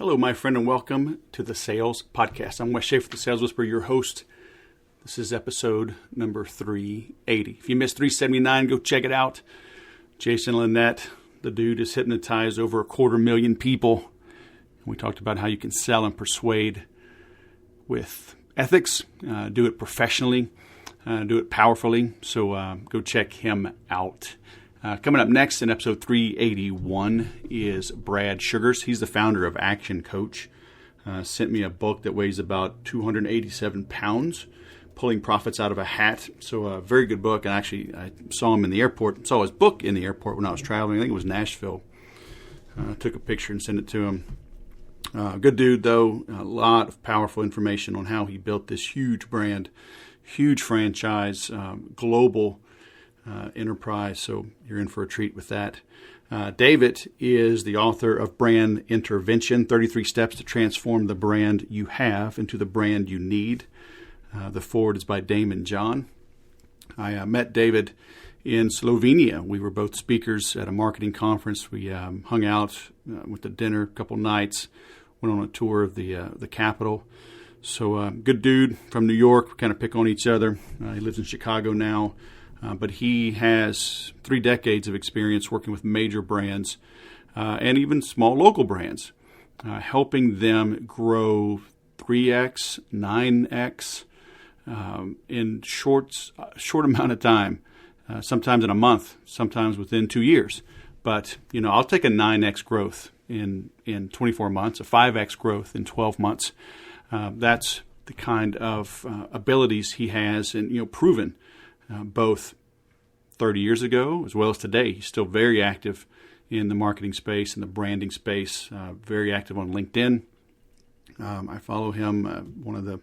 Hello, my friend, and welcome to the Sales Podcast. I'm Wes Schaefer, the Sales Whisperer, your host. This is episode number 380. If you missed 379, go check it out. Jason Linett, the dude, has hypnotized over 250,000 people. We talked about how you can sell and persuade with ethics, do it professionally, do it powerfully. So go check him out. Coming up next in episode 381 is Brad Sugars. He's the founder of Action Coach. Sent me a book that weighs about 287 pounds, pulling profits out of a hat. So a very good book. And actually, I saw him in the airport, saw his book in the airport when I was traveling. I think it was Nashville. Took a picture and sent it to him. Good dude, though. A lot of powerful information on how he built this huge brand, huge franchise, global enterprise. So you're in for a treat with that. David is the author of Brand Intervention, 33 Steps to Transform the Brand You Have into the Brand You Need. The forward is by Damon John. I met David in Slovenia. We were both speakers at a marketing conference. We hung out, went to dinner a couple nights, went on a tour of the capital. So good dude from New York. We kind of pick on each other. He lives in Chicago now. But he has 3 decades of experience working with major brands and even small local brands, helping them grow 3x, 9x in short amount of time, sometimes in a month, sometimes within 2 years. But, I'll take a 9x growth in 24 months, a 5x growth in 12 months. That's the kind of abilities he has and, proven. Both 30 years ago as well as today. He's still very active in the marketing space and the branding space, very active on LinkedIn. I follow him,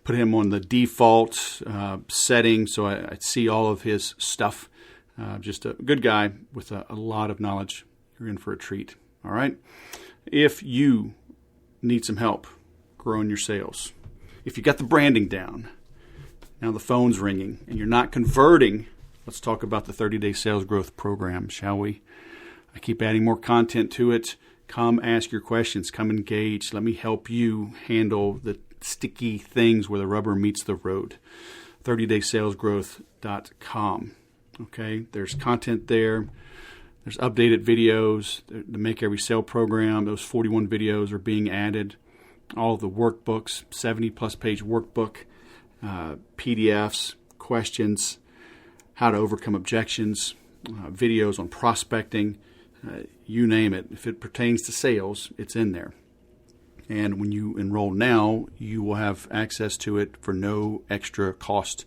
put him on the default setting so I see all of his stuff. Just a good guy with a lot of knowledge. You're in for a treat. All right. If you need some help growing your sales, if you got the branding down, now the phone's ringing and you're not converting, let's talk about the 30-day sales growth program, shall we? I keep adding more content to it. Come ask your questions. Come engage. Let me help you handle the sticky things where the rubber meets the road. 30daysalesgrowth.com. Okay, there's content there. There's updated videos. The Make Every Sale program, those 41 videos are being added. All of the workbooks, 70-plus page workbook. PDFs, questions, how to overcome objections, videos on prospecting, you name it. If it pertains to sales, it's in there. And when you enroll now, you will have access to it for no extra cost.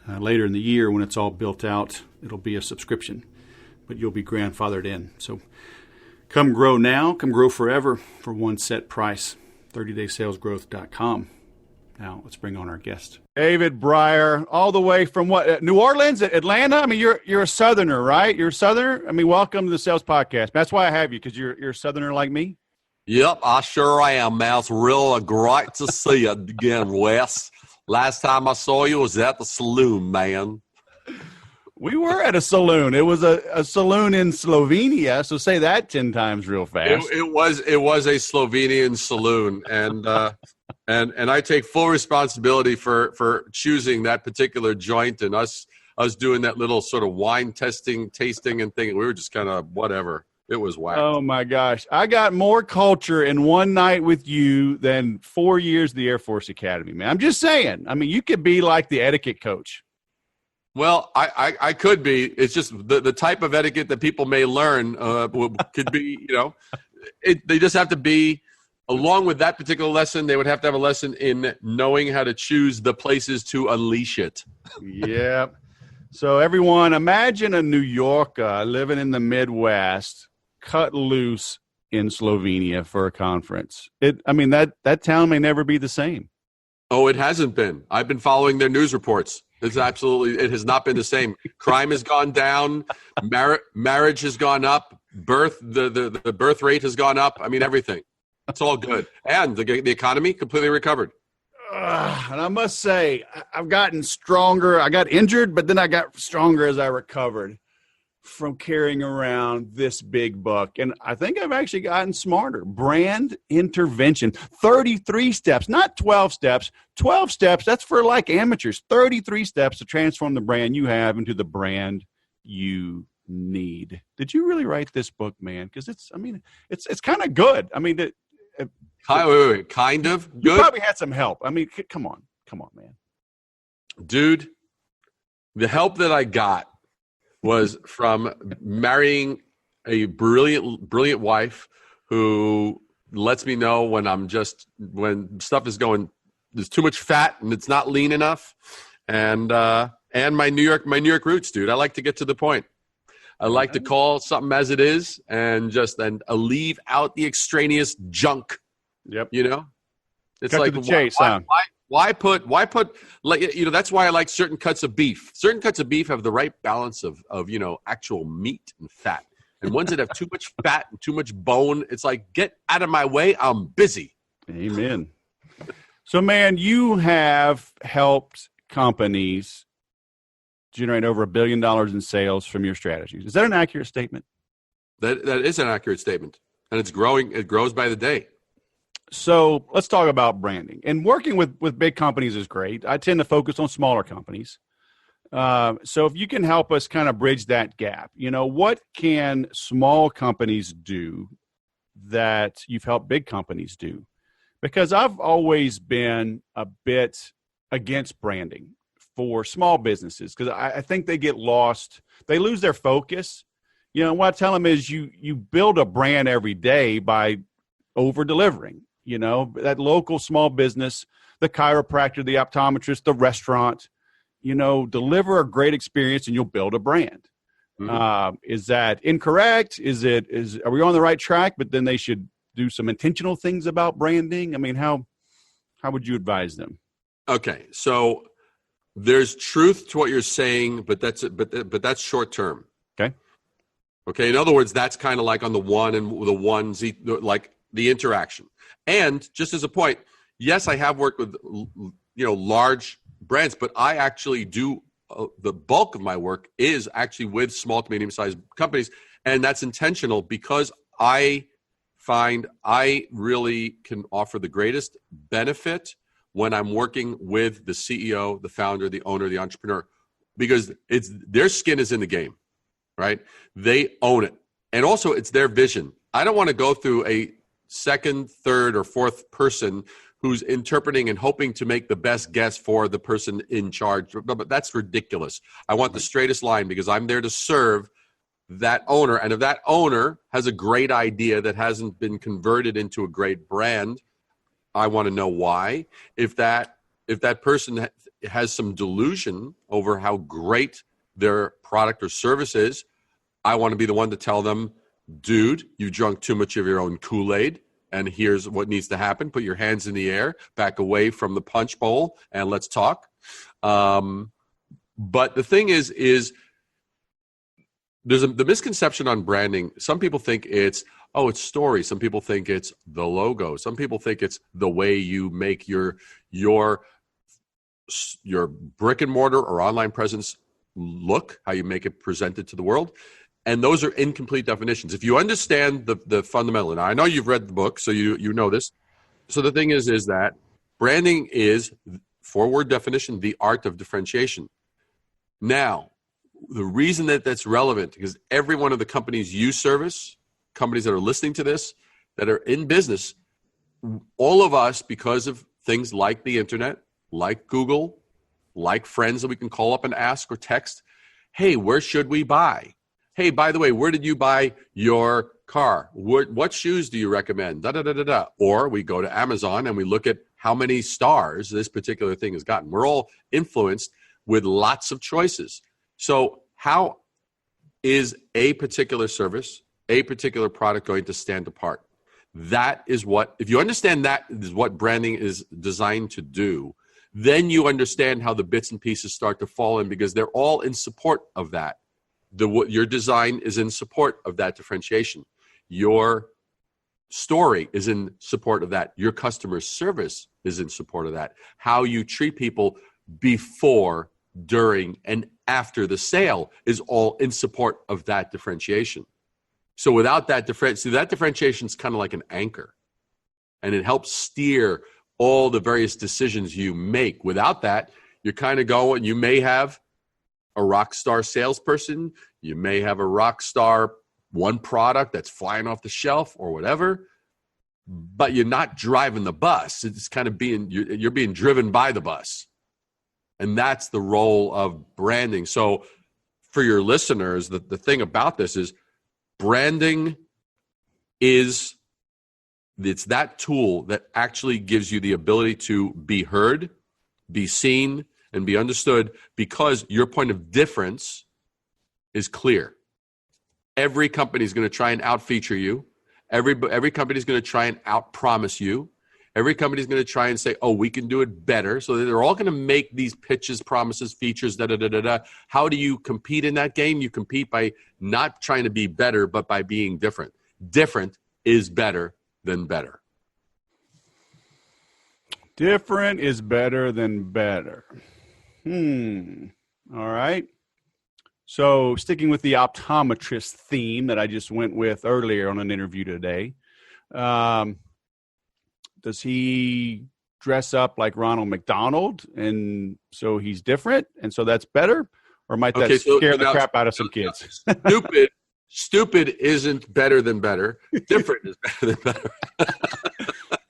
Later in the year, when it's all built out, it'll be a subscription, but you'll be grandfathered in. So come grow now, come grow forever for one set price, 30daysalesgrowth.com. Now, let's bring on our guest. David Brier, all the way from what? New Orleans, Atlanta? I mean, you're a Southerner, right? You're a Southerner? I mean, welcome to the Sales Podcast. That's why I have you, because you're a Southerner like me? Yep, I sure am, man. It's real great to see you again, Wes. Last time I saw you was at the saloon, man. We were at a saloon. It was a saloon in Slovenia, so say that 10 times real fast. It was a Slovenian saloon, and I take full responsibility for choosing that particular joint and us doing that little sort of wine tasting and thing. We were just kind of whatever. It was whack. Oh my gosh. I got more culture in one night with you than 4 years at the Air Force Academy, man. I'm just saying. I mean, you could be like the etiquette coach. Well, I could be. It's just the type of etiquette that people may learn could be, they just have to be, along with that particular lesson, they would have to have a lesson in knowing how to choose the places to unleash it. Yeah. So everyone, imagine a New Yorker living in the Midwest, cut loose in Slovenia for a conference. That town may never be the same. Oh, it hasn't been. I've been following their news reports. It has not been the same. Crime has gone down. Marriage has gone up. The birth rate has gone up. I mean, everything. It's all good. And the economy completely recovered. And I must say, I've gotten stronger. I got injured, but then I got stronger as I recovered. from carrying around this big book. And I think I've actually gotten smarter. Brand intervention, 33 steps, not 12 steps. 12 steps, that's for like amateurs. 33 steps to transform the brand you have into the brand you need. Did you really write this book, man? Because it's kind of good. I mean, wait, kind of good. You probably had some help. I mean, come on, man. Dude, the help that I got was from marrying a brilliant wife who lets me know when stuff is going, there's too much fat and it's not lean enough, and my New York roots, dude. I like to get to the point. I like to call something as it is and leave out the extraneous junk. Yep. You know, it's cut like to the chase. Why put like, you know, that's why I like certain cuts of beef. Certain cuts of beef have the right balance of you know, actual meat and fat. And ones that have too much fat and too much bone, it's like, get out of my way. I'm busy. Amen. So, man, you have helped companies generate over $1 billion in sales from your strategies. Is that an accurate statement? That is an accurate statement. And it's growing. It grows by the day. So let's talk about branding. And working with big companies is great. I tend to focus on smaller companies. So if you can help us kind of bridge that gap, you know, what can small companies do that you've helped big companies do? Because I've always been a bit against branding for small businesses because I think they get lost. They lose their focus. You know, what I tell them is you build a brand every day by over-delivering. You know, that local small business, the chiropractor, the optometrist, the restaurant, you know, deliver a great experience and you'll build a brand. Mm-hmm. Is that incorrect? Are we on the right track? But then they should do some intentional things about branding. I mean, how would you advise them? Okay. So there's truth to what you're saying, but that's short term. Okay. In other words, that's kind of like on the one and the onesie, like the interaction. And just as a point, yes, I have worked with, you know, large brands, but I actually do the bulk of my work is actually with small to medium-sized companies, and that's intentional because I find I really can offer the greatest benefit when I'm working with the CEO, the founder, the owner, the entrepreneur, because their skin is in the game, right? They own it, and also it's their vision. I don't want to go through a second, third, or fourth person who's interpreting and hoping to make the best guess for the person in charge. But that's ridiculous. I want the straightest line because I'm there to serve that owner. And if that owner has a great idea that hasn't been converted into a great brand, I want to know why. If that person has some delusion over how great their product or service is, I want to be the one to tell them, dude, you drunk too much of your own Kool-Aid, and here's what needs to happen. Put your hands in the air, back away from the punch bowl, and let's talk. But the thing is there's the misconception on branding. Some people think it's story. Some people think it's the logo. Some people think it's the way you make your brick and mortar or online presence look, how you make it presented to the world. And those are incomplete definitions. If you understand the fundamental, and I know you've read the book, so you know this. So the thing is that branding is, 4-word definition, the art of differentiation. Now, the reason that that's relevant, because every one of the companies you service, companies that are listening to this, that are in business, all of us, because of things like the internet, like Google, like friends that we can call up and ask or text, hey, where should we buy? Hey, by the way, where did you buy your car? What shoes do you recommend? Da-da-da-da-da. Or we go to Amazon and we look at how many stars this particular thing has gotten. We're all influenced with lots of choices. So how is a particular service, a particular product going to stand apart? That is what, if you understand that is what branding is designed to do, then you understand how the bits and pieces start to fall in, because they're all in support of that. Your design is in support of that differentiation. Your story is in support of that. Your customer service is in support of that. How you treat people before, during, and after the sale is all in support of that differentiation. So without that that differentiation is kind of like an anchor, and it helps steer all the various decisions you make. Without that, you're kind of going, you may have a rock star salesperson, you may have a rock star one product that's flying off the shelf or whatever, but you're not driving the bus. It's kind of you're being driven by the bus. And that's the role of branding. So for your listeners, the thing about this is branding it's that tool that actually gives you the ability to be heard, be seen, and be understood because your point of difference is clear. Every company is going to try and out-feature you. Every company is going to try and out-promise you. Every company is going to try and say, oh, we can do it better. So they're all going to make these pitches, promises, features, da-da-da-da-da. How do you compete in that game? You compete by not trying to be better, but by being different. Different is better than better. Different is better than better. All right. So sticking with the optometrist theme that I just went with earlier on an interview today, does he dress up like Ronald McDonald and so he's different and so that's better? Or might that scare the crap out of some kids? Stupid isn't better than better. Different is better than better.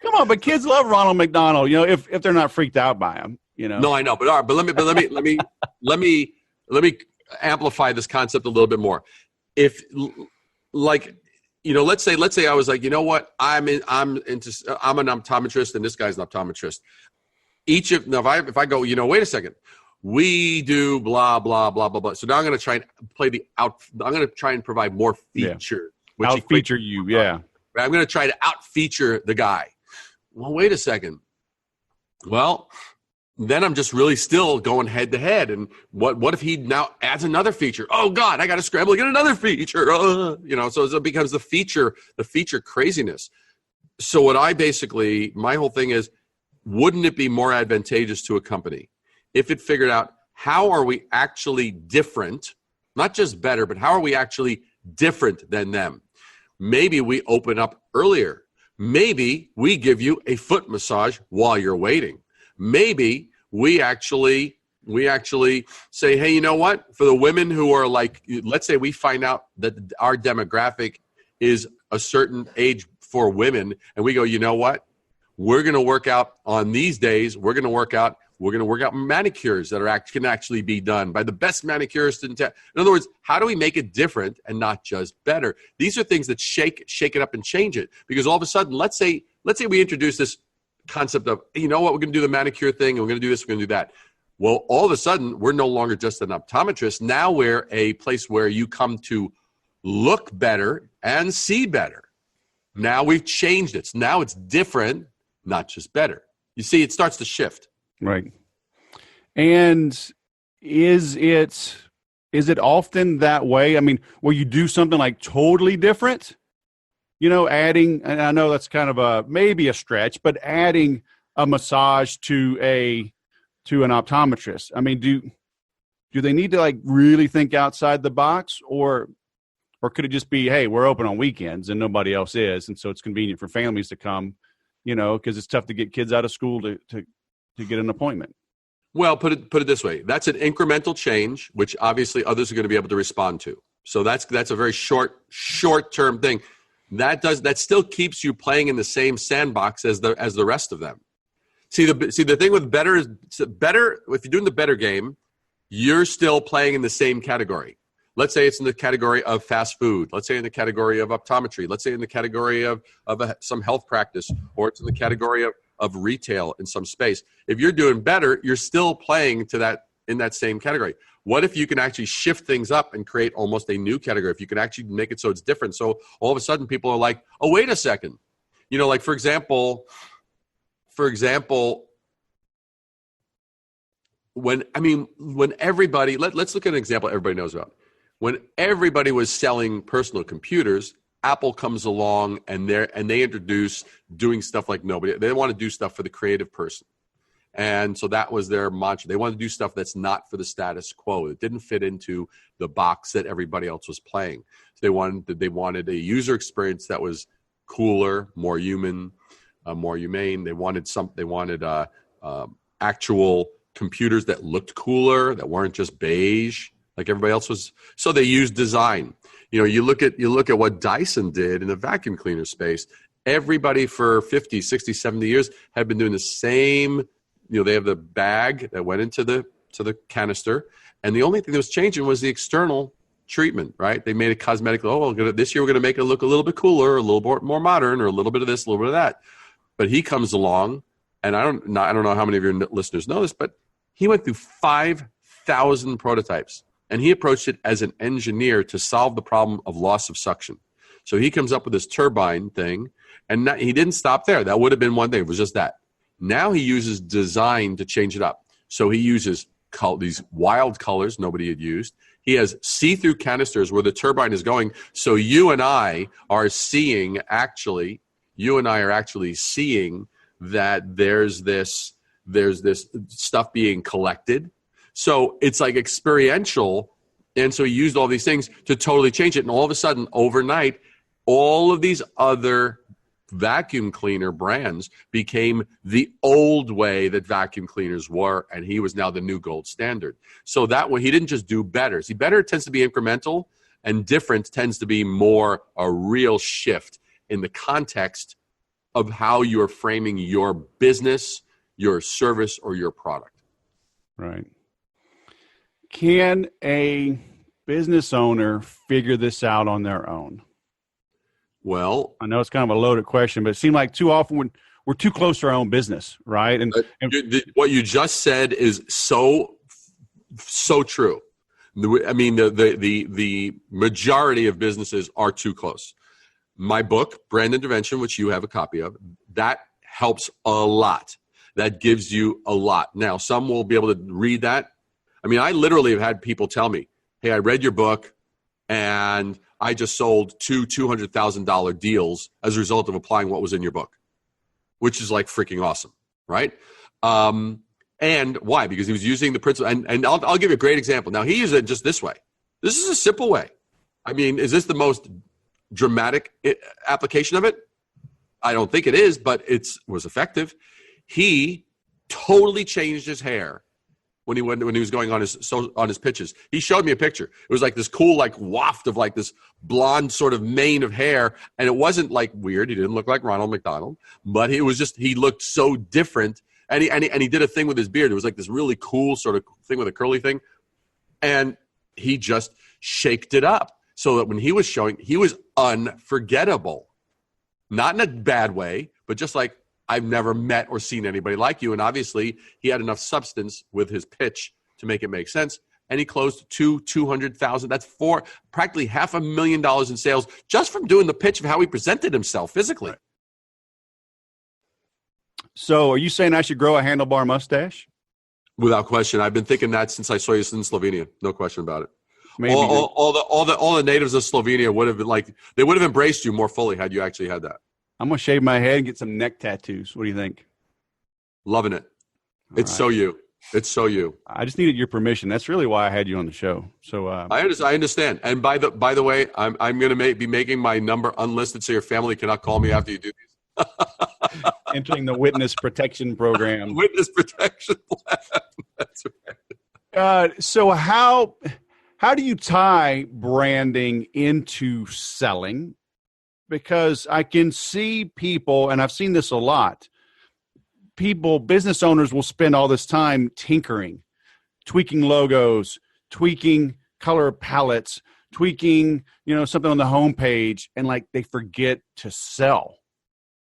Come on, but kids love Ronald McDonald, if they're not freaked out by him, No, I know, but all right, but let me amplify this concept a little bit more. If let's say I was like, you know what, I'm an optometrist and this guy's an optometrist. If I go, wait a second, we do blah blah blah blah blah. So now I'm going to try and I'm going to try and provide more features. Yeah. Out-feature you, yeah. I'm going to try to out-feature the guy. Well, wait a second. Well, then I'm just really still going head to head. And what if he now adds another feature? Oh God, I got to scramble to get another feature. So it becomes the feature craziness. So my whole thing is, wouldn't it be more advantageous to a company if it figured out how are we actually different, not just better, but how are we actually different than them? Maybe we open up earlier. Maybe we give you a foot massage while you're waiting. Maybe we actually say, hey, you know what? For the women who are like, let's say we find out that our demographic is a certain age for women, and we go, you know what? We're going to work out on these days. We're going to work out manicures that can actually be done by the best manicurists in town. In other words, how do we make it different and not just better? These are things that shake it up and change it. Because all of a sudden, let's say we introduce this concept of, you know what, we're going to do the manicure thing, and we're going to do this, we're going to do that. Well, all of a sudden, we're no longer just an optometrist. Now we're a place where you come to look better and see better. Now we've changed it. So now it's different, not just better. You see, it starts to shift. Right. And is it often that way? I mean, will you do something like totally different? Adding, and I know that's kind of maybe a stretch, but adding a massage to an optometrist. I mean, do they need to like really think outside the box, or could it just be, hey, we're open on weekends and nobody else is, and so it's convenient for families to come, because it's tough to get kids out of school to get an appointment. Well, put it this way. That's an incremental change, which obviously others are going to be able to respond to. So that's a very short-term thing. That still keeps you playing in the same sandbox as the rest of them. See the thing with better is better. If you're doing the better game, you're still playing in the same category. Let's say it's in the category of fast food. Let's say in the category of optometry. Let's say in the category of some health practice, or it's in the category of retail in some space. If you're doing better, you're still playing in that same category. What if you can actually shift things up and create almost a new category? If you can actually make it so it's different. So all of a sudden people are like, oh, wait a second. Like for example, when everybody, let's look at an example everybody knows about. When everybody was selling personal computers, Apple comes along and they introduce doing stuff like nobody. They want to do stuff for the creative person. And so that was their mantra. They wanted to do stuff that's not for the status quo. It didn't fit into the box that everybody else was playing. So they wanted a user experience that was cooler, more human, more humane. They wanted actual computers that looked cooler, that weren't just beige like everybody else was. So they used design. You look at what Dyson did in the vacuum cleaner space. Everybody for 50, 60, 70 years had been doing the same. They have the bag that went into the canister, and the only thing that was changing was the external treatment, right? They made it cosmetic. This year we're going to make it look a little bit cooler, a little more modern, or a little bit of this, a little bit of that. But he comes along, and I don't know how many of your listeners know this, but he went through 5,000 prototypes, and he approached it as an engineer to solve the problem of loss of suction. So he comes up with this turbine thing, and he didn't stop there. That would have been one thing. It was just that. Now he uses design to change it up. So he uses these wild colors nobody had used. He has see-through canisters where the turbine is going. So you and I are actually seeing that there's this stuff being collected. So it's like experiential. And so he used all these things to totally change it. And all of a sudden, overnight, all of these other vacuum cleaner brands became the old way that vacuum cleaners were, and he was now the new gold standard. So that way, he didn't just do better. See, better tends to be incremental, and different tends to be more a real shift in the context of how you're framing your business, your service, or your product. Right. Can a business owner figure this out on their own? Well, I know it's kind of a loaded question, but it seems like too often we're too close to our own business, right? And what you just said is so true. I mean, the majority of businesses are too close. My book, Brand Intervention, which you have a copy of, that helps a lot. That gives you a lot. Now, some will be able to read that. I mean, I literally have had people tell me, hey, I read your book, and I just sold two $200,000 deals as a result of applying what was in your book, which is like freaking awesome, right? And why? Because he was using the principle. And I'll give you a great example. Now, he used it just this way. This is a simple way. I mean, is this the most dramatic application of it? I don't think it is, but it was effective. He totally changed his hair when he was going on his pitches. He showed me a picture. It was like this cool like waft of like this blonde sort of mane of hair, and it wasn't like weird. He didn't look like Ronald McDonald, but it was just he looked so different. And he did a thing with his beard. It was like this really cool sort of thing with a curly thing, and he just shaked it up so that when he was showing, he was unforgettable. Not in a bad way, but just like, I've never met or seen anybody like you. And obviously, he had enough substance with his pitch to make it make sense. And he closed $200,000. That's practically $500,000 in sales just from doing the pitch of how he presented himself physically. Right. So are you saying I should grow a handlebar mustache? Without question. I've been thinking that since I saw you in Slovenia. No question about it. Maybe all the natives of Slovenia would have been like, they would have embraced you more fully had you actually had that. I'm going to shave my head and get some neck tattoos. What do you think? Loving it. It's so you. It's so you. I just needed your permission. That's really why I had you on the show. So I understand. And by the way, I'm going to be making my number unlisted so your family cannot call me after you do these. Entering the witness protection program. Witness protection plan. That's right. So how do you tie branding into selling? Because I can see people, and I've seen this a lot, business owners will spend all this time tinkering, tweaking logos, tweaking color palettes, tweaking, something on the homepage, and like they forget to sell,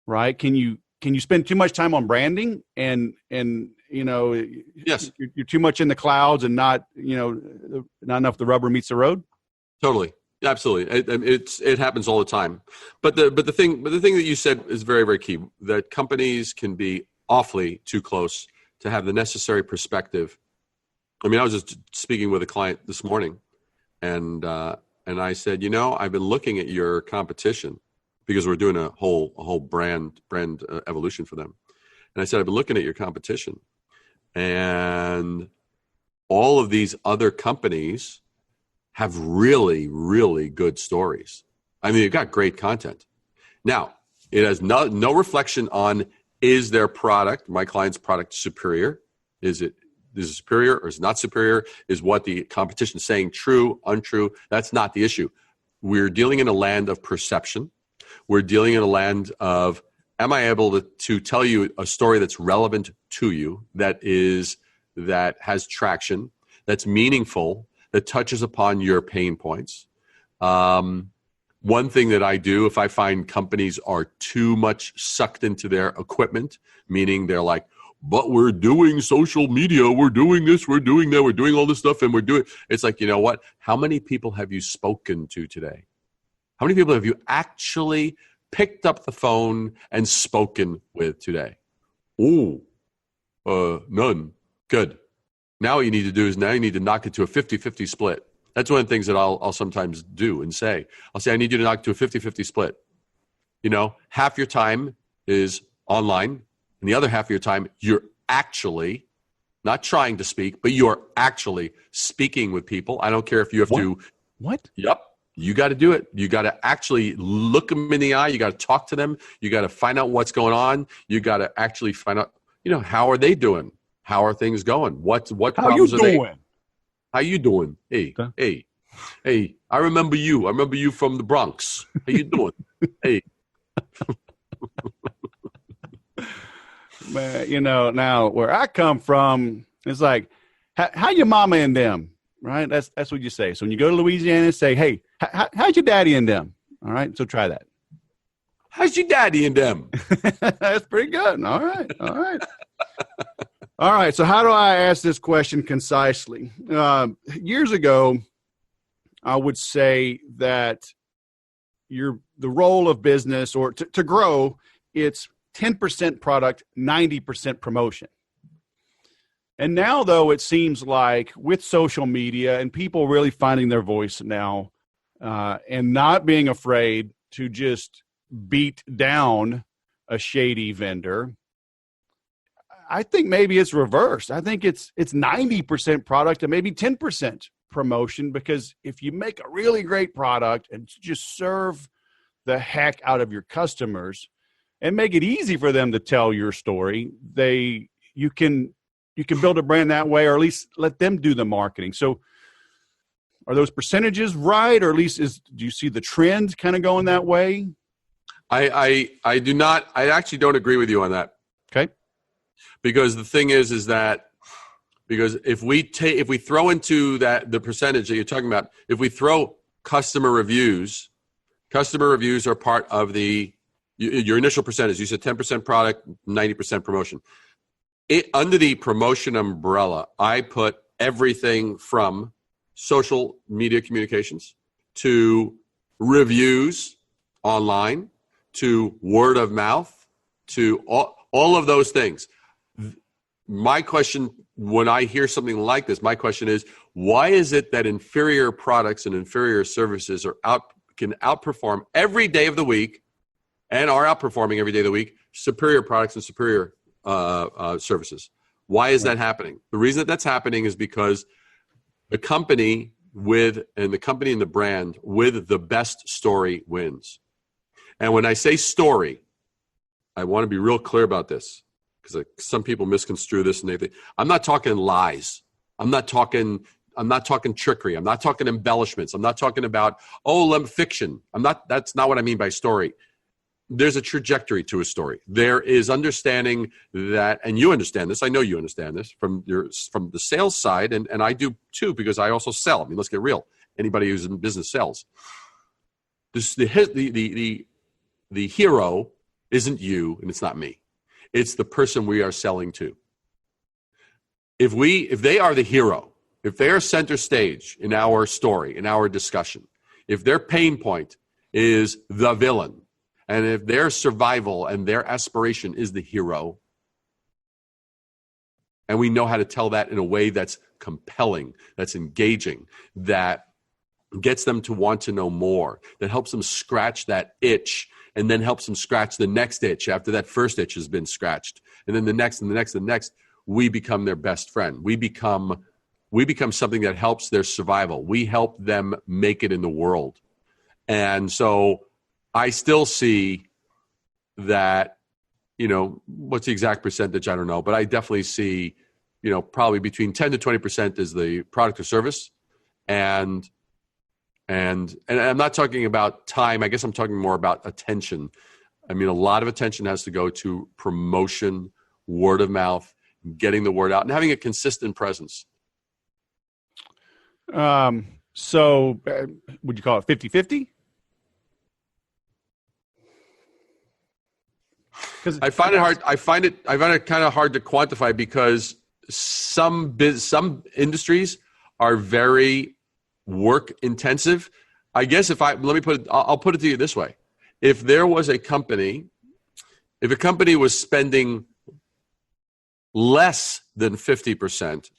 right? Can you spend too much time on branding and yes, you're too much in the clouds and not enough the rubber meets the road? Totally. Absolutely. It happens all the time. But the thing that you said is very, very key, that companies can be awfully too close to have the necessary perspective. I mean, I was just speaking with a client this morning, and I said, I've been looking at your competition because we're doing a whole brand evolution for them. And I said, I've been looking at your competition, And all of these other companies have really, really good stories. I mean, you've got great content. Now, it has no reflection on, is their product, my client's product, superior? Is it superior or is it not superior? Is what the competition is saying true, untrue? That's not the issue. We're dealing in a land of perception. We're dealing in a land of, am I able to tell you a story that's relevant to you, that has traction, that's meaningful, that touches upon your pain points? One thing that I do, if I find companies are too much sucked into their equipment, meaning they're like, but we're doing social media, we're doing this, we're doing that, we're doing all this stuff, and it's like, you know what? How many people have you spoken to today? How many people have you actually picked up the phone and spoken with today? None. Good. Now what you need to do is you need to knock it to a 50-50 split. That's one of the things that I'll sometimes do and say. I'll say, I need you to knock it to a 50-50 split. Half your time is online, and the other half of your time, you're actually not trying to speak, but you're actually speaking with people. I don't care if you have to. What? Yep. You got to do it. You got to actually look them in the eye. You got to talk to them. You got to find out what's going on. You got to actually find out, how are they doing? How are things going? What problems are they? How you doing? Hey, I remember you. I remember you from the Bronx. How you doing? Hey. Man, now where I come from, it's like, how your mama and them, right? That's what you say. So when you go to Louisiana, say, hey, how's your daddy and them? All right, so try that. How's your daddy and them? That's pretty good. All right. All right, so how do I ask this question concisely? Years ago, I would say that the role of business, or to grow, it's 10% product, 90% promotion. And now, though, it seems like with social media and people really finding their voice now and not being afraid to just beat down a shady vendor, I think maybe it's reversed. I think it's 90% product and maybe 10% promotion, because if you make a really great product and just serve the heck out of your customers and make it easy for them to tell your story, you can build a brand that way, or at least let them do the marketing. So are those percentages right? Or at least do you see the trend kind of going that way? I do not. I actually don't agree with you on that. Okay. Because the thing is that because if we throw into that the percentage that you're talking about, if we throw customer reviews are part of your initial percentage. You said 10% product, 90% promotion. Under the promotion umbrella, I put everything from social media communications to reviews online to word of mouth to all of those things. My question, when I hear something like this, my question is, why is it that inferior products and inferior services can outperform every day of the week, and are outperforming every day of the week, superior products and superior services? Why is that happening? The reason that's happening is because the company and the brand with the best story wins. And when I say story, I want to be real clear about this, because some people misconstrue this and they think I'm not talking lies. I'm not talking trickery. I'm not talking embellishments. I'm not talking about fiction. That's not what I mean by story. There's a trajectory to a story. There is understanding that, and you understand this. I know you understand this from the sales side, and I do too, because I also sell. I mean, let's get real. Anybody who's in business sells. The hero isn't you, and it's not me. It's the person we are selling to. If they are the hero, if they are center stage in our story, in our discussion, if their pain point is the villain, and if their survival and their aspiration is the hero, and we know how to tell that in a way that's compelling, that's engaging, that gets them to want to know more, that helps them scratch that itch, and then helps them scratch the next itch after that first itch has been scratched, and then the next and the next and the next, we become their best friend. We become something that helps their survival. We help them make it in the world. And so I still see that, what's the exact percentage? I don't know, but I definitely see, probably between 10 to 20% is the product or service. And I'm not talking about time. I guess I'm talking more about attention. I mean, a lot of attention has to go to promotion, word of mouth, getting the word out, and having a consistent presence. So would you call it 50-50? I find it kind of hard to quantify because some industries are very work intensive. I guess I'll put it to you this way. If there was a company was spending less than 50%,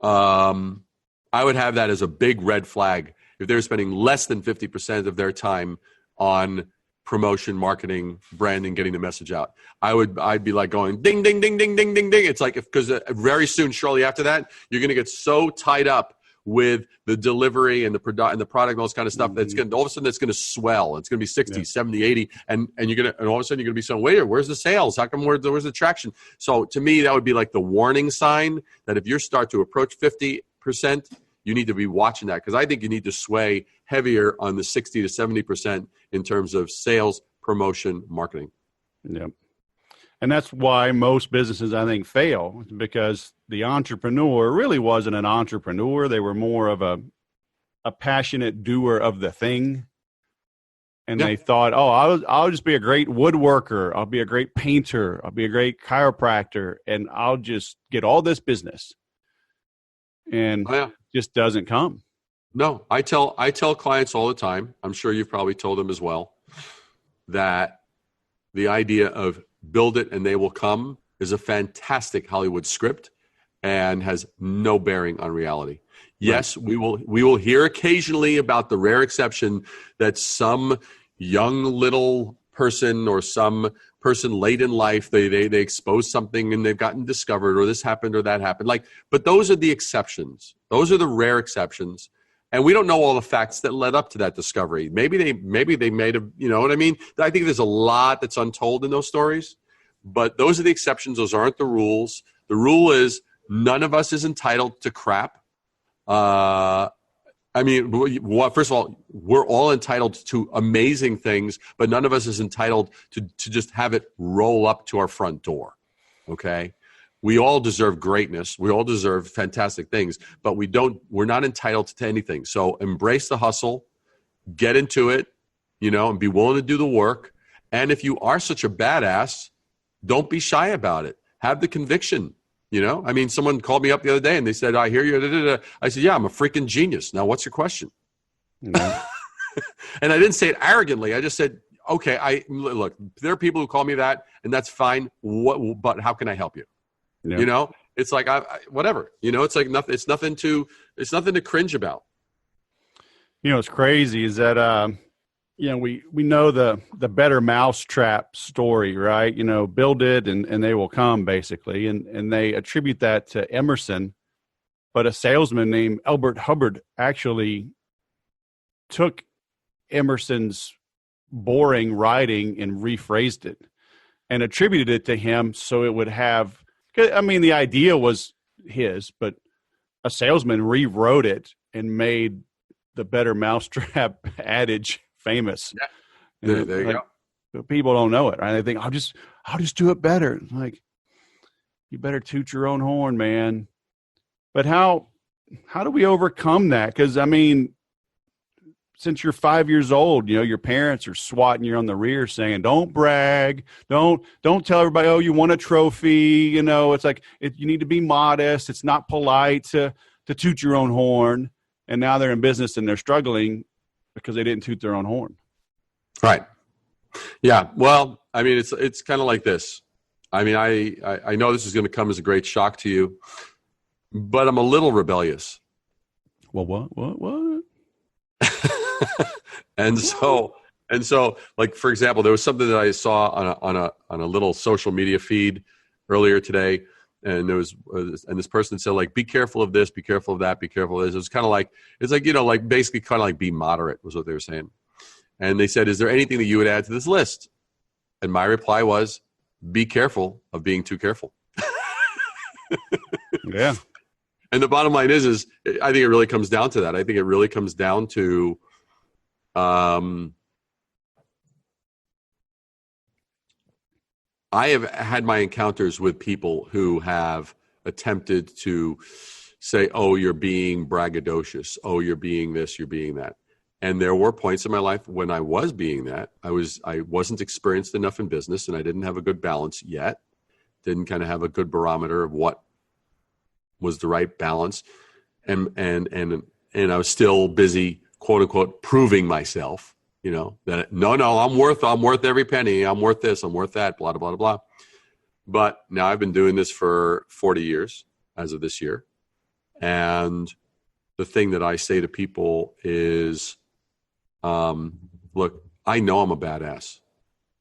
I would have that as a big red flag. If they're spending less than 50% of their time on promotion, marketing, branding, getting the message out, I'd be like going ding, ding, ding, ding, ding, ding, ding. It's like because very soon, shortly after that, you're going to get so tied up with the delivery and the product and all this kind of stuff that's going to all of a sudden it's going to swell. It's going to be 60, 70, 80, and all of a sudden you're going to be saying, wait, where's the sales? How come where's the traction? So to me, that would be like the warning sign that if you start to approach 50%, you need to be watching that, because I think you need to sway heavier on the 60 to 70% in terms of sales, promotion, marketing. Yeah. And that's why most businesses, I think, fail, because the entrepreneur really wasn't an entrepreneur. They were more of a passionate doer of the thing. And they thought, I'll just be a great woodworker. I'll be a great painter. I'll be a great chiropractor. And I'll just get all this business. And just doesn't come. No, I tell clients all the time, I'm sure you've probably told them as well, that the idea of build it and they will come is a fantastic Hollywood script and has no bearing on reality. Yes, we will hear occasionally about the rare exception that some young little person or some person late in life, they expose something and they've gotten discovered, or this happened or that happened. But those are the exceptions. Those are the rare exceptions. And we don't know all the facts that led up to that discovery. Maybe they made a, you know what I mean? I think there's a lot that's untold in those stories, but those are the exceptions. Those aren't the rules. The rule is none of us is entitled to crap. First of all, we're all entitled to amazing things, but none of us is entitled to just have it roll up to our front door. Okay? We all deserve greatness. We all deserve fantastic things, but we're not entitled to anything. So embrace the hustle, get into it, and be willing to do the work. And if you are such a badass, don't be shy about it. Have the conviction. Someone called me up the other day and they said, I hear you. Da, da, da. I said, yeah, I'm a freaking genius. Now, what's your question? Mm-hmm. And I didn't say it arrogantly. I just said, okay, look, there are people who call me that, and that's fine. But how can I help you? Yeah. It's like, whatever, it's like nothing. It's nothing to cringe about. What's crazy is that, we know the better mousetrap story, right? Build it and they will come, basically. And they attribute that to Emerson, but a salesman named Elbert Hubbard actually took Emerson's boring writing and rephrased it and attributed it to him so it would have, the idea was his, but a salesman rewrote it and made the better mousetrap adage famous. Yeah. There you go. People don't know it, right? They think I'll just do it better. Like, you better toot your own horn, man. But how do we overcome that? Because since you're 5 years old, your parents are swatting you on the rear saying, don't brag, don't tell everybody, oh, you won a trophy. It's like you need to be modest. It's not polite to toot your own horn. And now they're in business and they're struggling because they didn't toot their own horn. Right. Yeah. Well, it's kind of like this. I know this is going to come as a great shock to you, but I'm a little rebellious. Well, what? And so, like, for example, there was something that I saw on a little social media feed earlier today, and there was, and this person said, like, be careful of this, be careful of that, be careful of this. It was kind of like, it's like, like basically kind of like be moderate was what they were saying. And they said, is there anything that you would add to this list? And my reply was, be careful of being too careful. Yeah. And the bottom line is I think it really comes down to that. I think it really comes down to, I have had my encounters with people who have attempted to say, oh, you're being braggadocious. Oh, you're being this, you're being that. And there were points in my life when I was being that. I wasn't experienced enough in business, and I didn't have a good balance yet. Didn't kind of have a good barometer of what was the right balance. And I was still busy, quote unquote, proving myself. That no, I'm worth every penny. I'm worth this. I'm worth that. Blah, blah, blah, blah. But now I've been doing this for 40 years as of this year. And the thing that I say to people is, look, I know I'm a badass.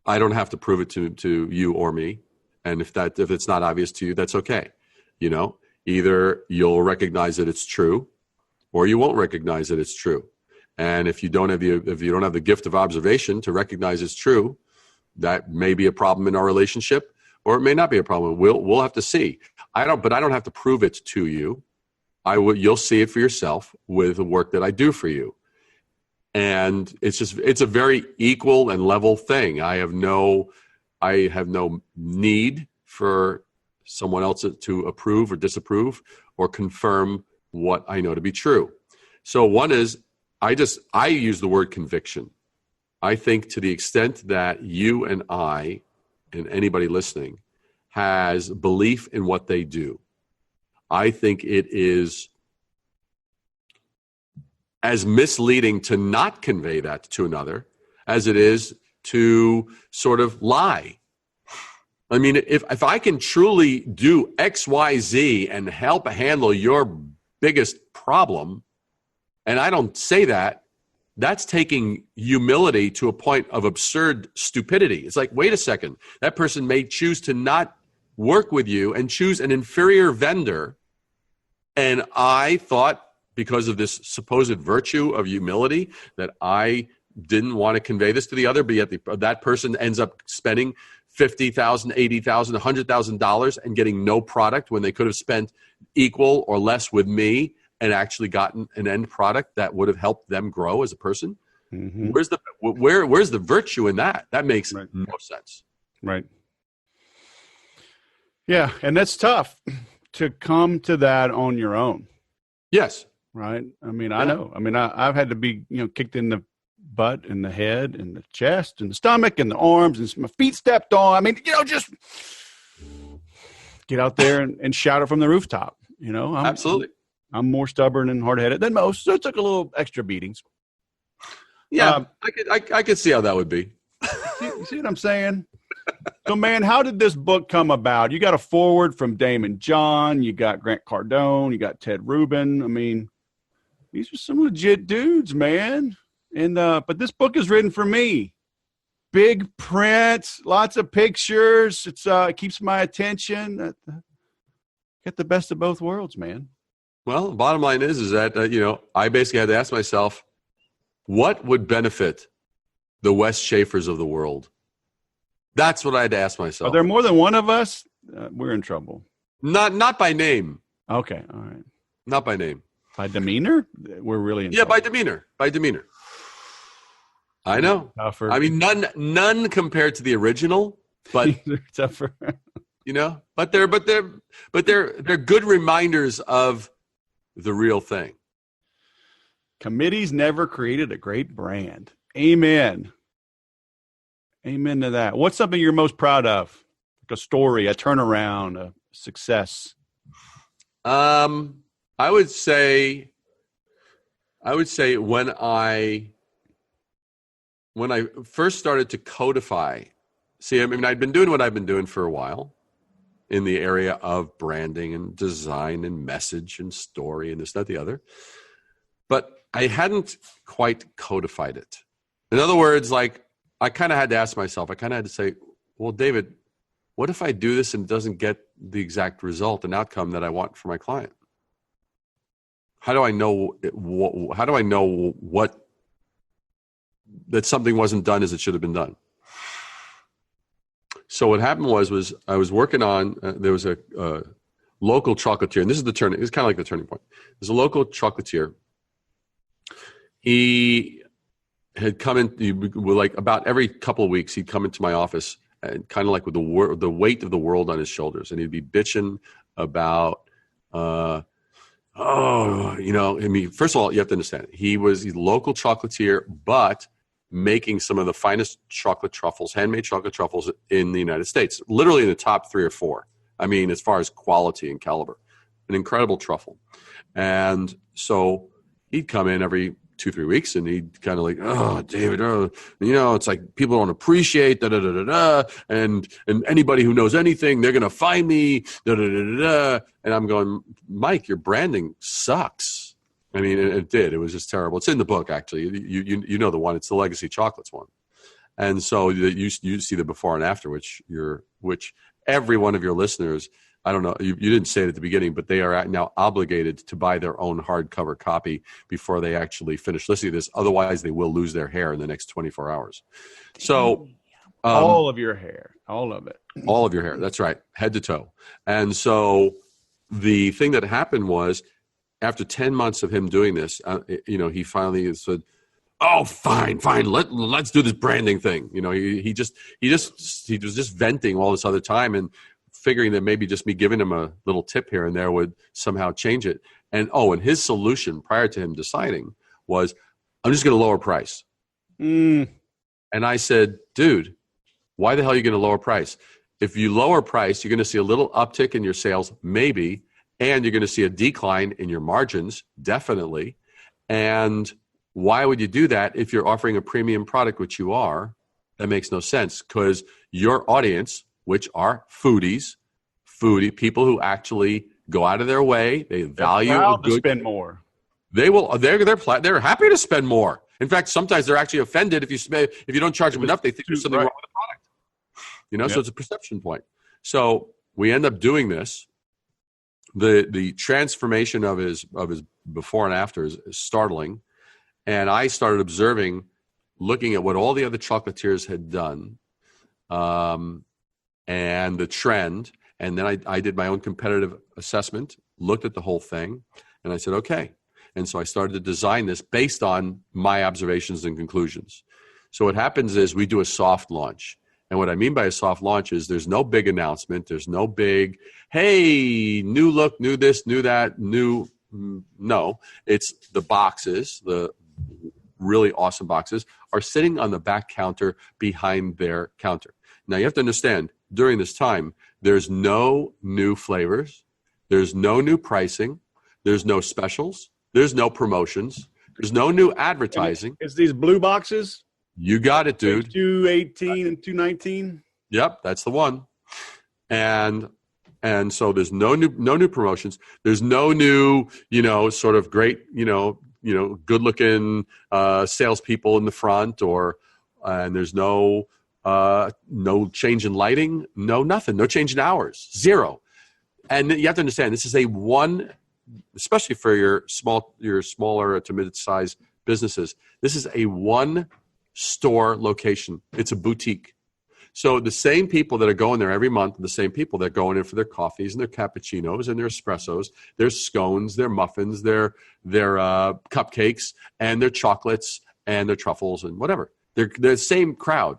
I don't have to prove it to you or me. And if it's not obvious to you, that's okay. Either you'll recognize that it's true, or you won't recognize that it's true. And if you don't have the gift of observation to recognize it's true, that may be a problem in our relationship, or it may not be a problem. We'll have to see. I don't have to prove it to you. You'll see it for yourself with the work that I do for you. And it's a very equal and level thing. I have no need for someone else to approve or disapprove or confirm what I know to be true. So one is, I use the word conviction. I think to the extent that you and I and anybody listening has belief in what they do, I think it is as misleading to not convey that to another as it is to sort of lie. I mean, if I can truly do X, Y, Z and help handle your biggest problem, and I don't say that, that's taking humility to a point of absurd stupidity. It's like, wait a second, that person may choose to not work with you and choose an inferior vendor. And I thought, because of this supposed virtue of humility, that I didn't want to convey this to the other, but yet that person ends up spending $50,000, $80,000, $100,000 and getting no product when they could have spent equal or less with me and actually gotten an end product that would have helped them grow as a person. Mm-hmm. Where's the virtue in that? That makes no sense. Right. Yeah, and that's tough to come to that on your own. Yes. Right. I mean, I know. I mean, I've had to be, kicked in the butt and the head and the chest and the stomach and the arms and my feet stepped on. I mean, just get out there and shout it from the rooftop. Absolutely. I'm more stubborn and hard-headed than most, so it took a little extra beatings. Yeah, I could see how that would be. See what I'm saying? So, man, how did this book come about? You got a foreword from Damon John. You got Grant Cardone. You got Ted Rubin. I mean, these are some legit dudes, man. And but this book is written for me. Big print, lots of pictures. It keeps my attention. Get the best of both worlds, man. Well, the bottom line is that, I basically had to ask myself, what would benefit the Wes Schaefers of the world? That's what I had to ask myself. Are there more than one of us? We're in trouble. Not by name. Okay, all right. Not by name. By demeanor? We're really in trouble. By demeanor. I know. Tougher. I mean, none compared to the original, but tougher. But they're good reminders of the real thing. Committees never created a great brand. Amen. Amen to that. What's something you're most proud of? Like a story, a turnaround, a success. I would say when I first started to codify. See, I mean, I'd been doing what I've been doing for a while in the area of branding and design and message and story and this, that, the other. But I hadn't quite codified it. In other words, like, I kind of had to ask myself, I kind of had to say, well, David, what if I do this and it doesn't get the exact result and outcome that I want for my client? How do I know that something wasn't done as it should have been done? So what happened was I was working on, there was a local chocolatier, and this is the turning, it's kind of like the turning point. There's a local chocolatier. He had come in, like about every couple of weeks, he'd come into my office and kind of like with the weight of the world on his shoulders. And he'd be bitching about, I mean, first of all, you have to understand, he's a local chocolatier, but making some of the finest chocolate truffles, handmade chocolate truffles in the United States, literally in the top 3 or 4. I mean, as far as quality and caliber, an incredible truffle. And so he'd come in every 2-3 weeks and he'd kind of like, oh, David, it's like people don't appreciate and anybody who knows anything, they're going to find me, And I'm going, Mike, your branding sucks. I mean, it did. It was just terrible. It's in the book, actually. You know the one. It's the Legacy Chocolates one. And so you see the before and after, which every one of your listeners, I don't know, you didn't say it at the beginning, but they are now obligated to buy their own hardcover copy before they actually finish listening to this. Otherwise, they will lose their hair in the next 24 hours. So all of your hair, all of it. All of your hair. That's right. Head to toe. And so the thing that happened was, after 10 months of him doing this, he finally said, "Oh, fine. Let's do this branding thing." He was just venting all this other time and figuring that maybe just me giving him a little tip here and there would somehow change it. And his solution prior to him deciding was, "I'm just going to lower price." And I said, "Dude, why the hell are you going to lower price? If you lower price, you're going to see a little uptick in your sales, maybe. And you're going to see a decline in your margins, definitely. And why would you do that if you're offering a premium product, which you are? That makes no sense, because your audience, which are foodie people who actually go out of their way, they value a good, to spend more. They're happy to spend more. In fact, sometimes they're actually offended if you don't charge them enough. They think there's something wrong with the product. So it's a perception point. So we end up doing this. The transformation of his before and after is startling. And I started observing, looking at what all the other chocolatiers had done, and the trend. And then I did my own competitive assessment, looked at the whole thing, and I said, okay. And so I started to design this based on my observations and conclusions. So what happens is we do a soft launch. And what I mean by a soft launch is there's no big announcement. There's no big, hey, new look, new this, new that, new. No, it's the boxes, the really awesome boxes, are sitting on the back counter behind their counter. Now, you have to understand, during this time, there's no new flavors. There's no new pricing. There's no specials. There's no promotions. There's no new advertising. It's these blue boxes? You got it, dude. 218 and 219. Yep, that's the one. And so there's no new promotions. There's no new, sort of great, good looking salespeople in the front, and there's no change in lighting, nothing, no change in hours, zero. And you have to understand, this is especially for your smaller to mid-sized businesses. This is a one store location. It's a boutique. So the same people that are going there every month, the same people that are going in for their coffees and their cappuccinos and their espressos, their scones, their muffins, their cupcakes, and their chocolates and their truffles and whatever. They're the same crowd.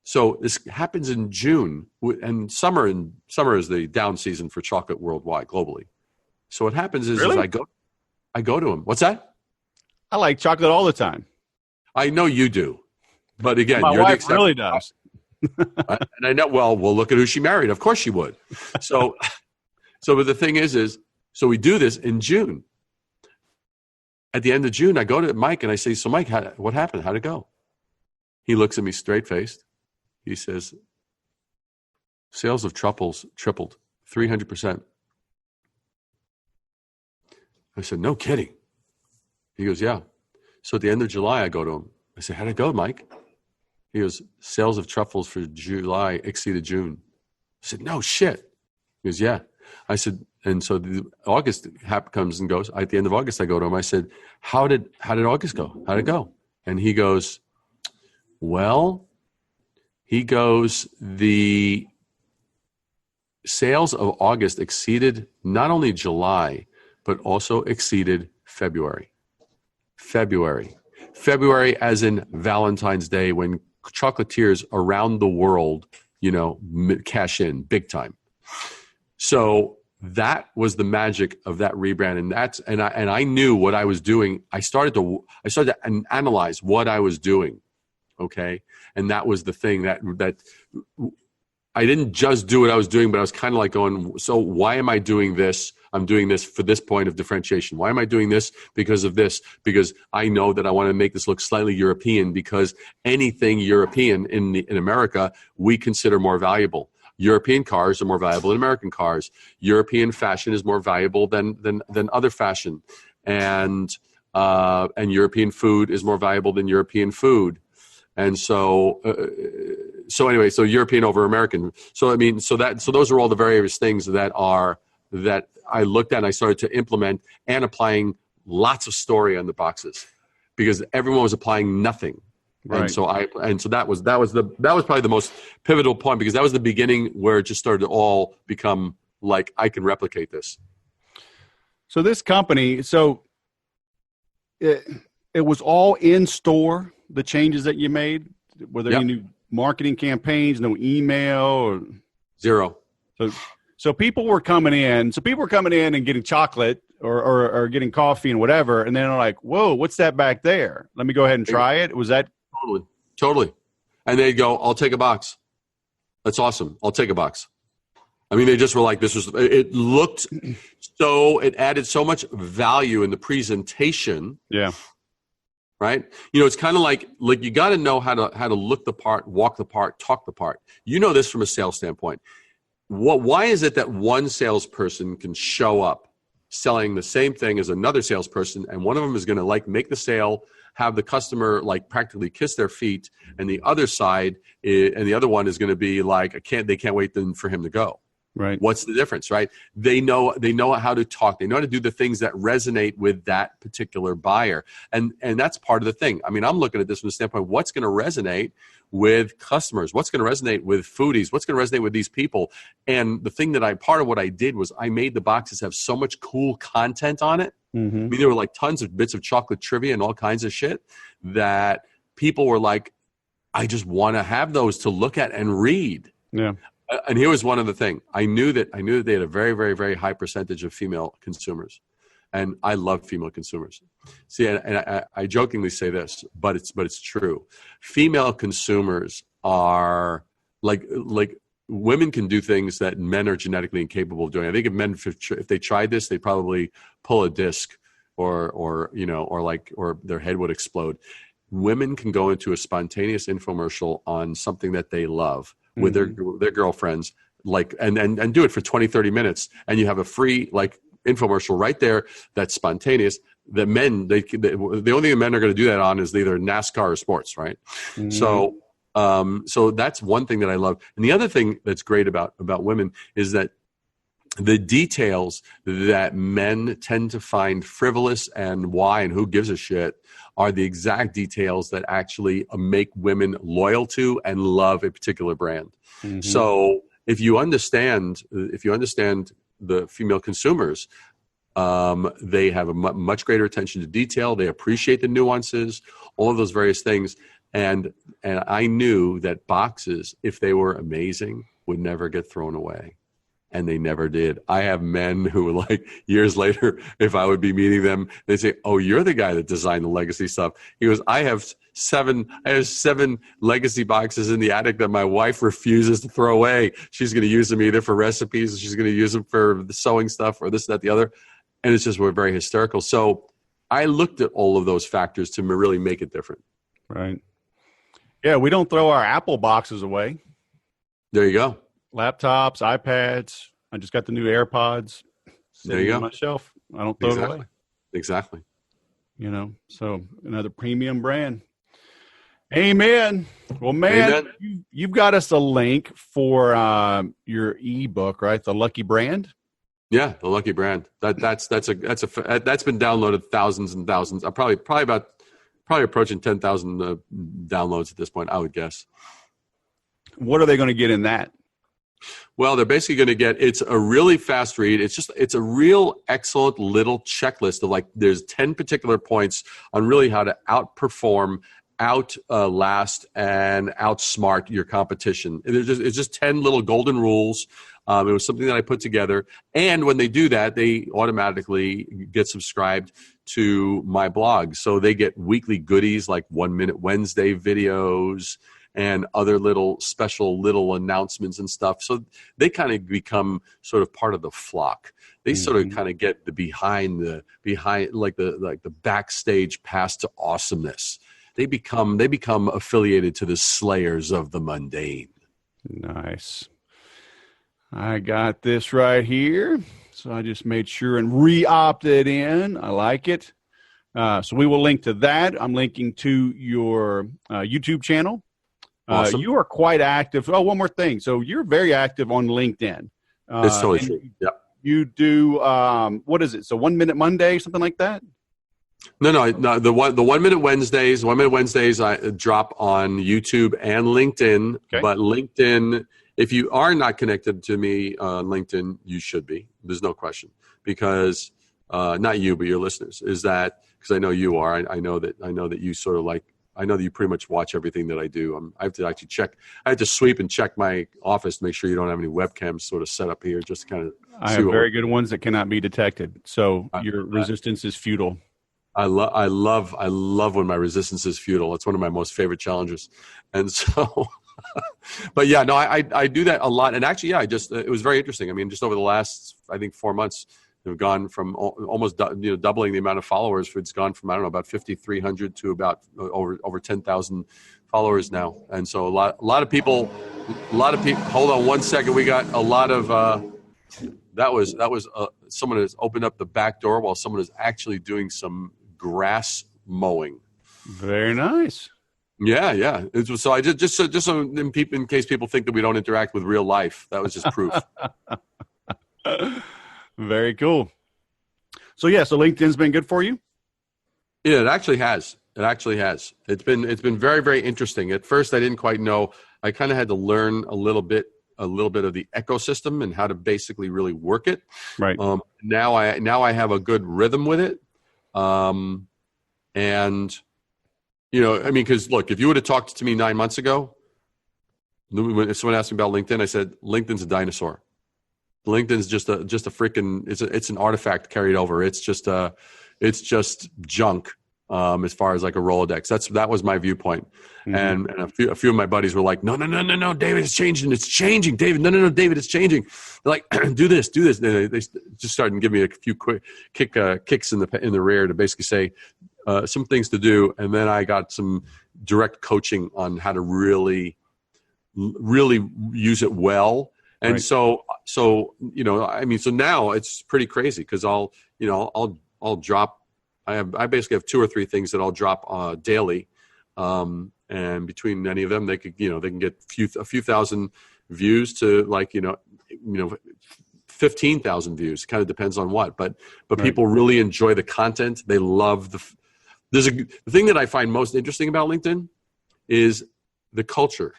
So this happens in June, and summer is the down season for chocolate worldwide, globally. So what happens is, really? I go to them. What's that? I like chocolate all the time. I know you do, but again, my you're wife the exception. really does. And I know. Well, look at who she married. Of course she would. So, but the thing is, so we do this in June. At the end of June, I go to Mike and I say, "So, Mike, what happened? How'd it go?" He looks at me straight faced. He says, "Sales of truffles tripled, 300%." I said, "No kidding." He goes, "Yeah." So at the end of July, I go to him. I said, "How'd it go, Mike?" He goes, "Sales of truffles for July exceeded June." I said, no shit. He goes, yeah. I said, and so August comes and goes. At the end of August, I go to him. I said, how did August go? How'd it go? And he goes, well, the sales of August exceeded not only July, but also exceeded February. February as in Valentine's Day, when chocolatiers around the world, cash in big time. So that was the magic of that rebrand, and I knew what I was doing. I started to analyze what I was doing, okay, and that was the thing that I didn't just do what I was doing, but I was kind of like going, so why am I doing this? I'm doing this for this point of differentiation. Why am I doing this? Because of this. Because I know that I want to make this look slightly European, because anything European in America, we consider more valuable. European cars are more valuable than American cars. European fashion is more valuable than other fashion. And European food is more valuable than European food. And so European over American. So those are all the various things that I looked at and I started to implement, and applying lots of story on the boxes, because everyone was applying nothing. Right. And so that was probably the most pivotal point, because that was the beginning where it just started to all become like, I can replicate this. So this company, it was all in store, the changes that you made. Were there any new marketing campaigns, no email, or zero? So people were coming in. So people were coming in and getting chocolate or getting coffee and whatever, and then they're like, "Whoa, what's that back there? Let me go ahead and try it." Was that totally? And they'd go, "I'll take a box. That's awesome. I'll take a box." I mean, they just were like, it looked so, it added so much value in the presentation. Yeah. Right? It's kind of like you got to know how to look the part, walk the part, talk the part. You know this from a sales standpoint. Why is it that one salesperson can show up selling the same thing as another salesperson, and one of them is going to make the sale, have the customer practically kiss their feet, and the other one is going to be like, they can't wait for him to go. Right. What's the difference, right? They know how to talk. They know how to do the things that resonate with that particular buyer. And that's part of the thing. I mean, I'm looking at this from the standpoint of what's going to resonate with customers, what's going to resonate with foodies, what's going to resonate with these people. And the thing part of what I did was I made the boxes have so much cool content on it. Mm-hmm. I mean, there were tons of bits of chocolate trivia and all kinds of shit that people were like, I just want to have those to look at and read. Yeah. And here was one other thing. I knew that they had a very, very, very high percentage of female consumers, and I love female consumers. See, and I jokingly say this, but it's true. Female consumers are like women can do things that men are genetically incapable of doing. I think if they tried this, they'd probably pull a disc, or their head would explode. Women can go into a spontaneous infomercial on something that they love with their girlfriends, and do it for 20, 30 minutes, and you have a free infomercial right there that's spontaneous. The men, the only thing men are going to do that on is either NASCAR or sports, right? Mm-hmm. So that's one thing that I love. And the other thing that's great about women is that the details that men tend to find frivolous and why and who gives a shit are the exact details that actually make women loyal to and love a particular brand. Mm-hmm. So if you understand the female consumers, they have a much greater attention to detail. They appreciate the nuances, all of those various things. And I knew that boxes, if they were amazing, would never get thrown away. And they never did. I have men who years later, if I would be meeting them, they say, "Oh, you're the guy that designed the legacy stuff." He goes, I have seven legacy boxes in the attic that my wife refuses to throw away. She's going to use them either for recipes, or she's going to use them for the sewing stuff, or this, that, the other. And it's just, we're very hysterical. So I looked at all of those factors to really make it different. Right. Yeah, we don't throw our Apple boxes away. There you go. Laptops, iPads. I just got the new AirPods sitting on my shelf. I don't throw it away. Exactly. So another premium brand. Amen. Well, man, Amen. you've got us a link for your ebook, right? The Lucky Brand. Yeah, the Lucky Brand. That's been downloaded thousands and thousands. I'm probably approaching 10,000 downloads at this point, I would guess. What are they going to get in that? Well, they're basically going to get, it's a really fast read. It's a real excellent little checklist of there's 10 particular points on really how to outperform, outlast, and outsmart your competition. It's just 10 little golden rules. It was something that I put together. And when they do that, they automatically get subscribed to my blog. So they get weekly goodies like 1 Minute Wednesday videos and other special little announcements and stuff. So they kind of become sort of part of the flock. They sort of kind of get the behind the backstage pass to awesomeness. They become affiliated to the slayers of the mundane. Nice. I got this right here. So I just made sure and re-opted in. I like it. So we will link to that. I'm linking to your YouTube channel. Awesome. You are quite active. Oh, one more thing. So you're very active on LinkedIn. It's totally true. Yeah. You do, what is it? So 1 Minute Monday, something like that? No. The 1 Minute Wednesdays, I drop on YouTube and LinkedIn. Okay. But LinkedIn, if you are not connected to me on LinkedIn, you should be. There's no question. Because not you, but your listeners, is that because I know you are. I know that you sort of I know that you pretty much watch everything that I do. I have to actually check. I have to sweep and check my office to make sure you don't have any webcams sort of set up here, just to kind of. I have very good ones that cannot be detected. So your resistance is futile. I love when my resistance is futile. It's one of my most favorite challenges, and so. But yeah, no, I do that a lot, and actually, yeah, it was very interesting. I mean, just over the last, I think, 4 months. Have gone from almost doubling the amount of followers. It's gone from about 5,300 to about over 10,000 followers now. And so a lot of people. Hold on one second. We got a lot of. That was someone has opened up the back door while someone is actually doing some grass mowing. Very nice. Yeah. So I just so in case people think that we don't interact with real life, that was just proof. Very cool. So so LinkedIn's been good for you? Yeah, it actually has. It's been very, very interesting. At first, I didn't quite know. I kind of had to learn a little bit of the ecosystem and how to basically really work it. Right. Now I have a good rhythm with it. And because look, if you would have talked to me 9 months ago, when someone asked me about LinkedIn, I said LinkedIn's a dinosaur. LinkedIn's just a freaking it's an artifact carried over. It's just junk as far as like a Rolodex. That was my viewpoint. Mm-hmm. And a few of my buddies were like, no, David, it's changing. It's changing, David. No, David, it's changing. They're like, do this. And they just started to give me a few quick kicks in the rear to basically say some things to do. And then I got some direct coaching on how to really use it well. And right. So now it's pretty crazy because I'll drop. I basically have 2 or 3 things that I'll drop daily, and between any of them, they can get a few thousand views to 15,000 views. It kind of depends on what, but right. People really enjoy the content. They love the thing that I find most interesting about LinkedIn is the culture.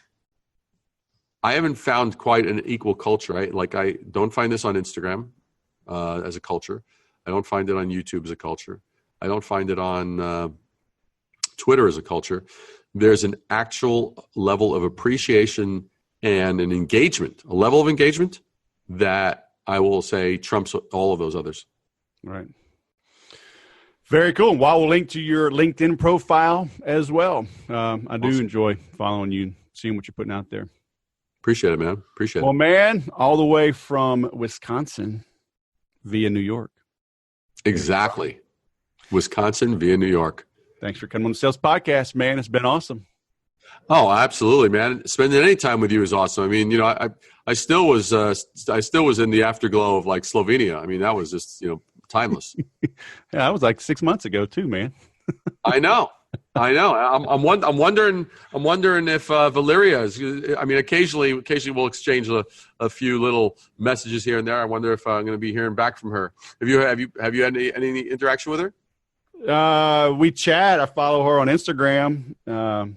I haven't found quite an equal culture. I don't find this on Instagram as a culture. I don't find it on YouTube as a culture. I don't find it on Twitter as a culture. There's an actual level of appreciation and an engagement, a level of engagement that I will say trumps all of those others. Right. Very cool. Well, we'll link to your LinkedIn profile as well. I do enjoy following you, seeing what you're putting out there. Appreciate it, man. Appreciate it. Well, man, all the way from Wisconsin via New York. Exactly. Wisconsin via New York. Thanks for coming on the Sales Podcast, man. It's been awesome. Oh, absolutely, man. Spending any time with you is awesome. I mean, I still was in the afterglow of like Slovenia. I mean, that was just, timeless. Yeah, that was like 6 months ago too, man. I know. I know. I'm wondering if Valeria is. I mean, occasionally we'll exchange a few little messages here and there. I wonder if I'm going to be hearing back from her. Have you had any interaction with her? We chat. I follow her on Instagram.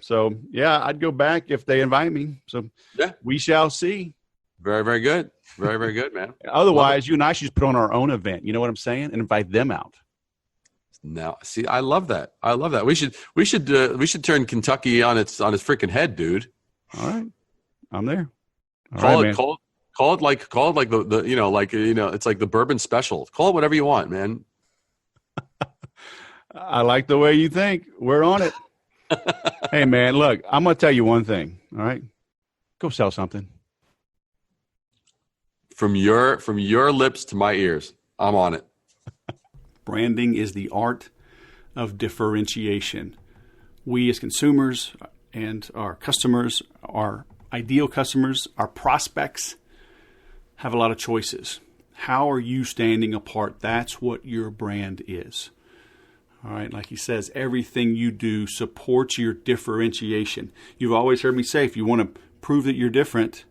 So yeah, I'd go back if they invite me. So yeah, we shall see. Very, very good. Very, very good, man. Otherwise, you and I should just put on our own event. You know what I'm saying? And invite them out. Now, see, I love that. We should turn Kentucky on its freaking head, dude. All right, I'm there. Call it like the it's like the bourbon special. Call it whatever you want, man. I like the way you think. We're on it. Hey, man, look, I'm gonna tell you one thing. All right, go sell something. From your lips to my ears, I'm on it. Branding is the art of differentiation. We as consumers and our customers, our ideal customers, our prospects have a lot of choices. How are you standing apart? That's what your brand is. All right, like he says, everything you do supports your differentiation. You've always heard me say, if you want to prove that you're different,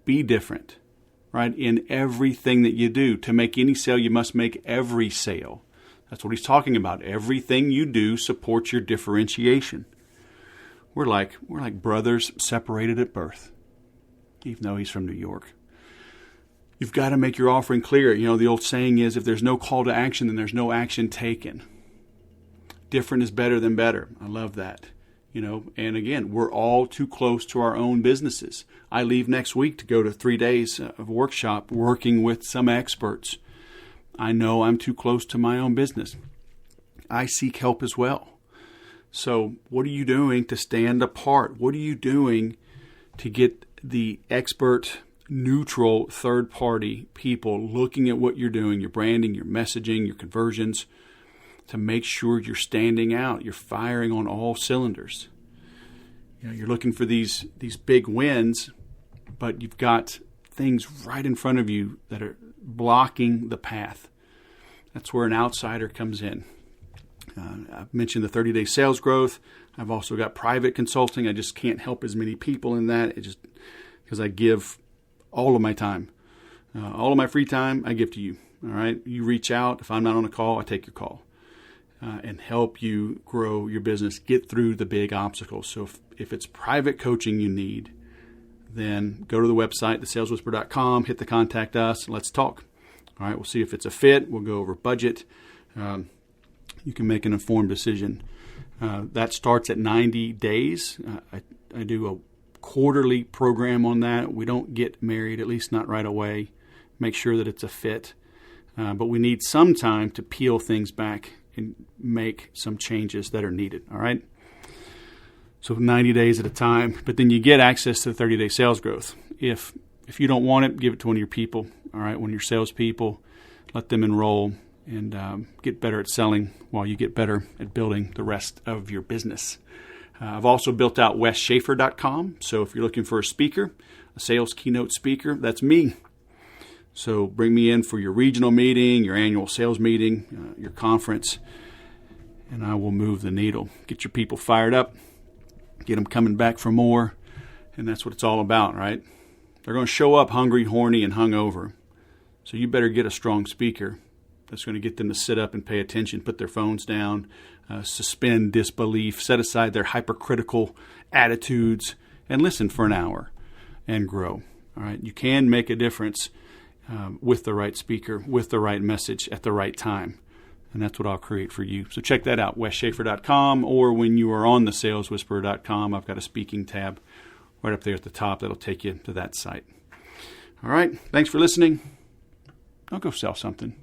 be different. Right? In everything that you do. To make any sale, you must make every sale. That's what he's talking about. Everything you do supports your differentiation. We're like brothers separated at birth, even though he's from New York. You've got to make your offering clear. You know, the old saying is, if there's no call to action, then there's no action taken. Different is better than better. I love that. You know, and again, we're all too close to our own businesses. I leave next week to go to 3 days of workshop working with some experts. I know I'm too close to my own business. I seek help as well. So what are you doing to stand apart? What are you doing to get the expert, neutral, third-party people looking at what you're doing, your branding, your messaging, your conversions, to make sure you're standing out, you're firing on all cylinders. You know, you're looking for these big wins, but you've got things right in front of you that are blocking the path. That's where an outsider comes in. I've mentioned the 30-day sales growth. I've also got private consulting. I just can't help as many people in that. It just because I give all of my time, all of my free time, I give to you. All right, you reach out. If I'm not on a call, I take your call. And help you grow your business, get through the big obstacles. So if it's private coaching you need, then go to the website, thesaleswhisperer.com, hit the contact us, and let's talk. All right, we'll see if it's a fit. We'll go over budget. You can make an informed decision. That starts at 90 days. I do a quarterly program on that. We don't get married, at least not right away. Make sure that it's a fit. But we need some time to peel things back and make some changes that are needed, all right? So 90 days at a time, but then you get access to the 30-day sales growth. If you don't want it, give it to one of your people, all right, one of your salespeople. Let them enroll and get better at selling while you get better at building the rest of your business. I've also built out wesschafer.com, so if you're looking for a speaker, a sales keynote speaker, that's me. So bring me in for your regional meeting, your annual sales meeting, your conference, and I will move the needle. Get your people fired up, get them coming back for more, and that's what it's all about, right? They're going to show up hungry, horny, and hungover. So you better get a strong speaker that's going to get them to sit up and pay attention, put their phones down, suspend disbelief, set aside their hypercritical attitudes, and listen for an hour and grow. All right, you can make a difference with the right speaker, with the right message at the right time. And that's what I'll create for you. So check that out, wesschafer.com, or when you are on the saleswhisperer.com, I've got a speaking tab right up there at the top that'll take you to that site. All right, thanks for listening. I'll go sell something.